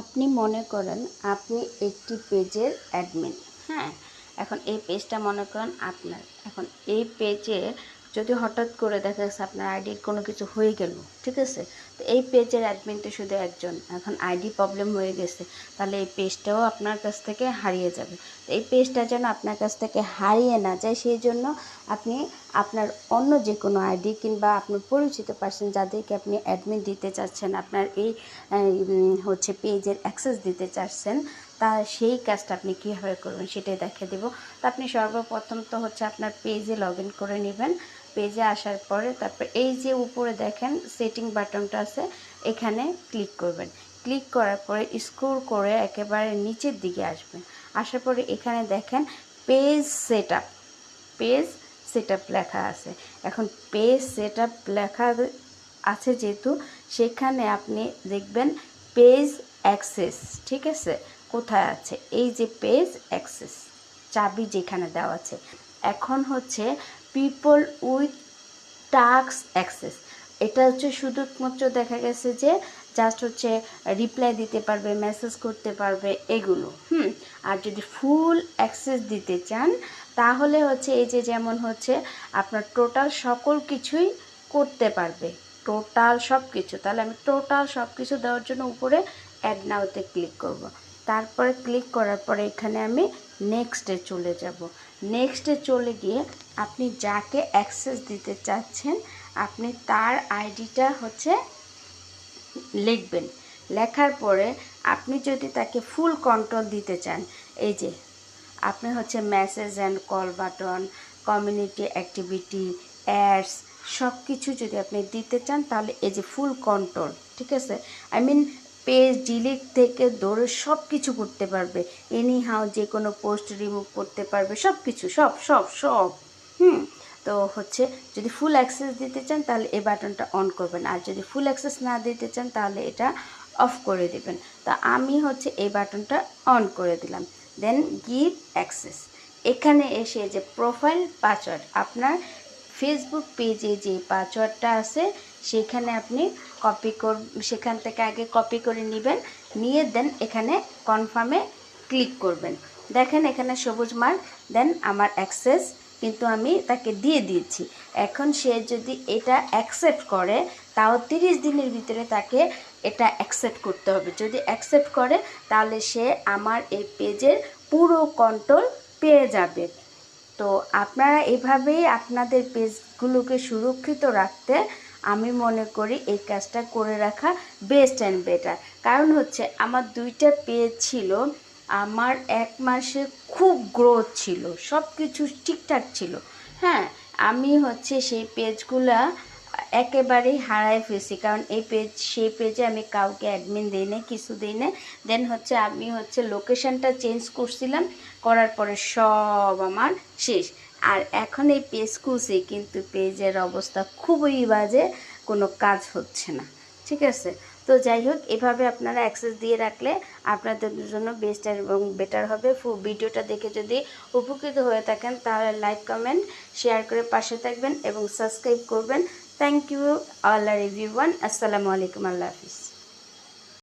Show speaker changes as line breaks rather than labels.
আপনি মনে করেন আপনি একটি পেজের অ্যাডমিন। হ্যাঁ, এখন এই পেজটা মনে করেন আপনার। এখন এই পেজে যদি হঠাৎ করে দেখা যাচ্ছে আপনার আইডির কোনো কিছু হয়ে গেল, ঠিক আছে, তো এই পেজের অ্যাডমিন তো শুধু একজন। এখন আইডি প্রবলেম হয়ে গেছে, তাহলে এই পেজটাও আপনার কাছ থেকে হারিয়ে যাবে। তো এই পেজটা যেন আপনার কাছ থেকে হারিয়ে না যায়, সেই জন্য আপনি আপনার অন্য যে কোনো আইডি কিংবা আপনার পরিচিত পার্সন যাদেরকে আপনি অ্যাডমিন দিতে চাচ্ছেন, আপনার এই হচ্ছে পেজের অ্যাক্সেস দিতে চাচ্ছেন, তা সেই কাজটা আপনি কীভাবে করবেন সেটাই দেখিয়ে দেবো। তো আপনি সর্বপ্রথম তো হচ্ছে আপনার পেজে লগ ইন করে নেবেন। পেজে আসার পরে তারপর এই যে উপরে দেখেন সেটিং বাটনটা আছে, এখানে ক্লিক করবেন। ক্লিক করার পরে স্ক্রল করে একেবারে নিচের দিকে আসবেন। আসার পরে এখানে দেখেন পেজ সেটআপ, পেজ সেটআপ লেখা আছে। এখন পেজ সেটআপ লেখা আছে যেহেতু, সেখানে আপনি দেখবেন পেজ অ্যাক্সেস, ঠিক আছে, কোথায় আছে, এই যে পেজ অ্যাক্সেস চাবি যেখানে দেওয়া আছে। এখন হচ্ছে পিপল উইথ টাস্ক অ্যাক্সেস, এটা হচ্ছে শুধুমাত্র দেখা গেছে যে জাস্ট হচ্ছে রিপ্লাই দিতে পারবে, মেসেজ করতে পারবে, এগুলো। আর যদি ফুল অ্যাক্সেস দিতে চান তাহলে হচ্ছে এই যে যেমন হচ্ছে আপনার টোটাল সকল কিছুই করতে পারবে, টোটাল সব কিছু। তাহলে আমি টোটাল সব কিছু দেওয়ার জন্য উপরে অ্যাড নাওতে ক্লিক করব। তারপরে ক্লিক করার পরে এখানে আমি নেক্সটে চলে যাব। নেক্সটে চলে গিয়ে আপনি যাকে অ্যাক্সেস দিতে চাচ্ছেন আপনি তার আইডিটা হচ্ছে লিখবেন। লেখার পরে আপনি যদি তাকে ফুল কন্ট্রোল দিতে চান, এই যে আপনি হচ্ছে message and call button, community activity, ads, সব কিছু যদি আপনি দিতে চান তাহলে এই যে ফুল কন্ট্রোল, ঠিক আছে, আই মিন পেজ ডিলিট থেকে ধরে সব কিছু করতে পারবে, এনি হাউ যে কোনো পোস্ট রিমুভ করতে পারবে, সব কিছু, সব সব সব তো হচ্ছে যদি ফুল অ্যাক্সেস দিতে চান তাহলে এই বাটনটা অন করবেন, আর যদি ফুল অ্যাক্সেস না দিতে চান তাহলে এটা অফ করে দেবেন। তো আমি হচ্ছে এই বাটনটা অন করে দিলাম। দেন গিভ অ্যাক্সেস, এখানে এসে যে প্রোফাইল পাসওয়ার্ড, আপনার ফেসবুক পেজে যে পাসওয়ার্ডটা আছে সেখানে আপনি সেখান থেকে আগে কপি করে নেবেন, নিয়ে দেন এখানে কনফার্মে ক্লিক করবেন। দেখেন এখানে সবুজ মার্ক, দেন আমার অ্যাক্সেস কিন্তু আমি তাকে দিয়ে দিয়েছি। এখন সে যদি এটা অ্যাকসেপ্ট করে তাও 30 দিনের ভিতরে তাকে এটা অ্যাকসেপ্ট করতে হবে। যদি অ্যাকসেপ্ট করে তাহলে সে আমার এই পেজের পুরো কন্ট্রোল পেয়ে যাবে। তো আপনারা এভাবেই আপনাদের পেজগুলোকে সুরক্ষিত রাখতে আমি মনে করি এই কাজটা করে রাখা বেস্ট অ্যান্ড বেটার। কারণ হচ্ছে আমার 2টা পেজ ছিল, আমার 1 মাসে খুব গ্রোথ ছিল, সব কিছু ঠিকঠাক ছিল। হ্যাঁ, আমি হচ্ছে সেই পেজগুলা একেবারেই হারায় ফেলছি, কারণ সেই পেজে আমি কাউকে অ্যাডমিন দিই না, কিছু দিই না। দেন হচ্ছে আমি হচ্ছে লোকেশানটা চেঞ্জ করছিলাম, করার পরে সব আমার শেষ। আর এখন এই পেজ খুলছি কিন্তু পেজের অবস্থা খুবই বাজে, কোনো কাজ হচ্ছে না, ঠিক আছে। তো যাই হোক, এভাবে আপনারা অ্যাক্সেস দিয়ে রাখলে আপনাদের জন্য বেস্ট এবং বেটার হবে। ভিডিওটা দেখে যদি উপকৃত হয়ে থাকেন তাহলে লাইক, কমেন্ট, শেয়ার করে পাশে থাকবেন এবং সাবস্ক্রাইব করবেন। Thank you all everyone. আসসালামু আলাইকুম, আল্লাহ হাফিজ।